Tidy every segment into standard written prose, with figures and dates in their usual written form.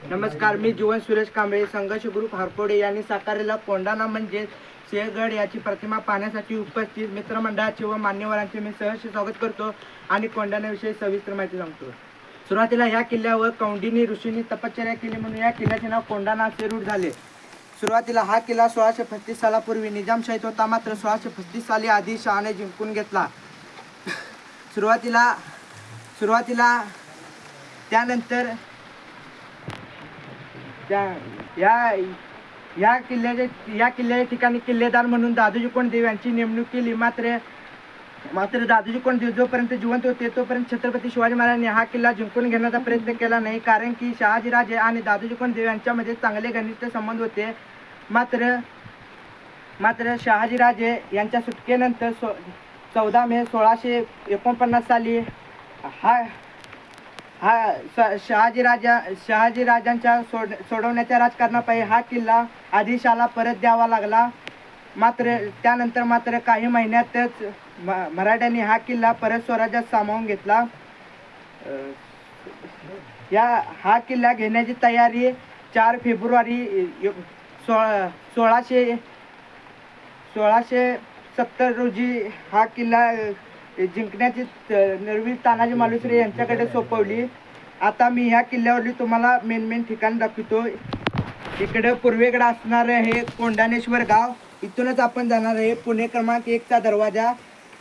नमस्कार, मी जीवन सुरेश कांबळे. संघर्ष ग्रुप हरपोडे यांनी साकारलेला कोंढाणा म्हणजे सिंहगड याची प्रतिमा पाहण्यासाठी उपस्थित मित्रमंडळाचे व मान्यवरांचे मी सहर्ष स्वागत करतो आणि कोंढाण्याविषयी सविस्तर माहिती सांगतो. सुरुवातीला या किल्ल्यावर कौंडिनी ऋषींनी तपश्चर्या केली म्हणून या किल्ल्याचे नाव कोंढाणा असे रूढ झाले. सुरुवातीला हा किल्ला 1635 सालापूर्वी निजामशाहीत होता, मात्र 1635 साली आदिलशहाने जिंकून घेतला. सुरुवातीला त्यानंतर या किल्ल्याच्या ठिकाणी किल्लेदार म्हणून दादोजी कोंडदेव यांची नेमणूक केली. मात्र दादोजी कोंडदेव जोपर्यंत जिवंत होते तोपर्यंत छत्रपती शिवाजी महाराजांनी हा किल्ला जिंकून घेण्याचा प्रयत्न केला नाही, कारण की शहाजीराजे आणि दादोजी कोंडदेव यांच्यामध्ये चांगले घनिष्ठ संबंध होते. मात्र शहाजीराजे यांच्या सुटकेनंतर 14 मे 1649 साली शहाजीराजांच्या सोडवण्याच्या राजकारणापायी हा किल्ला आदिलशहाला परत द्यावा लागला. त्यानंतर काही महिन्यातच मराठ्यांनी हा किल्ला परत स्वराज्यात सामावून घेतला. हा किल्ला घेण्याची तयारी 4 फेब्रुवारी 1670 रोजी हा किल्ला जिंकण्याची निर्वी तानाजी मालुसरे यांच्याकडे सोपवली. आता मी ह्या किल्ल्यावरली तुम्हाला मेन ठिकाण दाखवतो. इकडे पूर्वेकडे असणार हे कोंढाणेश्वर गाव. इथूनच आपण जाणार आहे पुणे क्रमांक 1चा दरवाजा.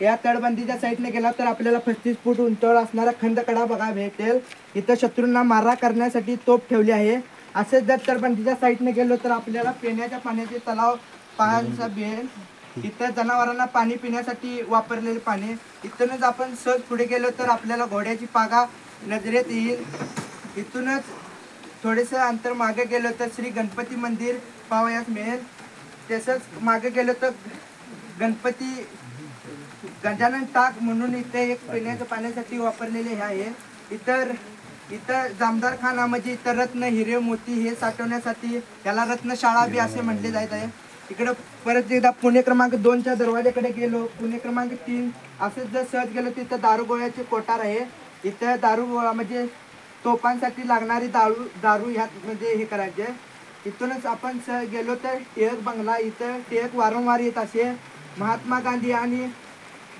या तटबंदीच्या साईडने गेला तर आपल्याला 35 फूट उंचावर असणारा खंदकडा बघायला भेटेल. इथं शत्रूंना मारा करण्यासाठी तोफ ठेवली आहे. असेच जर तटबंदीच्या साईडने गेलो तर आपल्याला पिण्याच्या पाण्याचे तलाव पाहायला भेटेल. इथं जनावरांना पाणी पिण्यासाठी वापरलेले पाणी. इथूनच आपण सहज पुढे गेलो तर आपल्याला घोड्याची पागा नजरेत येईल. इथूनच थोडेसे अंतर मागे गेलो तर श्री गणपती मंदिर पाहावयास मिळेल. तसंच मागे गेलो तर गणपती गजानन टाक म्हणून इथे एक पिण्याच्या पाण्यासाठी वापरलेले हे आहे. इथं जामदार खाना म्हणजे इथं रत्न, हिरे, मोती हे साठवण्यासाठी त्याला रत्नशाळा बी असे म्हटले जात आहे. इकडं परत एकदा पुणे क्रमांक 2च्या दरवाजाकडे गेलो. पुणे क्रमांक 3 असंच जर सहज गेलो तर इथं दारुगोळ्याचे कोठार आहे. इथं दारुगोळा म्हणजे तोफांसाठी लागणारी दारू ह्यात म्हणजे हे करायचे. इथूनच आपण सहज गेलो तर टिळक बंगला. इथं टिळक वारंवार येत असे. महात्मा गांधी आणि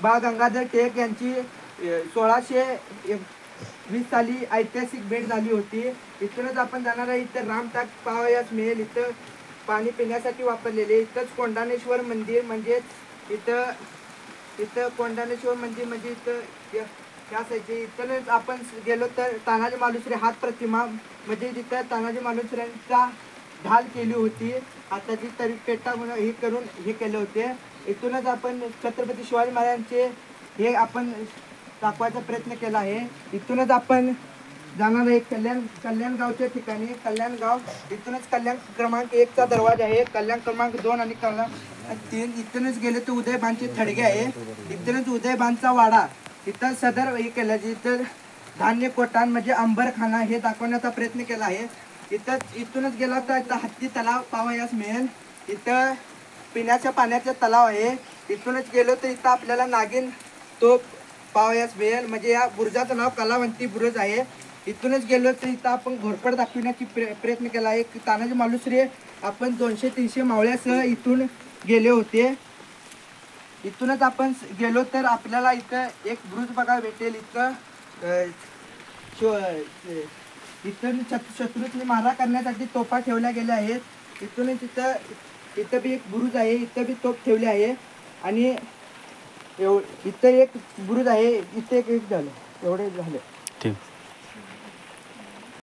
बाळ गंगाधर टिळक यांची 1620 साली ऐतिहासिक भेट झाली होती. इथूनच आपण जाणार आहे. इथं रामटाक पाहावयास मिळेल. इथं पाणी पिण्यासाठी वापरलेले. इथंच कोंढाणेश्वर मंदिर म्हणजे इथं कोंढाणेश्वर मंदिर म्हणजे इथं त्या साईडचे. इथूनच आपण गेलो तर तानाजी मालुसरे हात प्रतिमा म्हणजे तिथं तानाजी मालुसऱ्यांचा ढाल केली होती. हाताची तरी पेटा म्हणून हे करून हे केले होते. इथूनच आपण छत्रपती शिवाजी महाराजांचे हे आपण दाखवायचा प्रयत्न केला आहे. इथूनच आपण जाणार आहे कल्याणगावच्या ठिकाणी. कल्याणगाव इथूनच कल्याण क्रमांक 1चा दरवाजा आहे. कल्याण क्रमांक 2 आणि कल्याण 3 इथूनच गेले तर उदयभानचे थडगे आहे. इथूनच उदयभानचा वाडा. इथं सदर हे केलं इथं धान्य कोठाण म्हणजे अंबरखाना हे दाखवण्याचा प्रयत्न केला आहे. इथूनच गेला तर इथं हत्ती तलाव पाहावयास मिळेल. इथं पिण्याच्या पाण्याचा तलाव आहे. इथूनच गेलो तर इथं आपल्याला नागिन तोफ पाहावयास मिळेल म्हणजे या बुरुजाचं नाव कलावंती बुरुज आहे. इथूनच गेलो तर इथं आपण घोरपड दाखविण्याची प्रयत्न केला आहे. तानाजी मालुसरे आपण 200-300 मावळ्यासह इथून गेले होते. इथूनच आपण गेलो तर आपल्याला इथं एक बुरुज बघायला भेटेल. इथून शत्रूंनी मारा करण्यासाठी तोफा ठेवल्या गेल्या आहेत. इथूनच इथं बी एक बुरुज आहे. इथं बी तोफ ठेवली आहे. आणि इथं एक बुरुज आहे. इथं एक झालं एवढे झालं.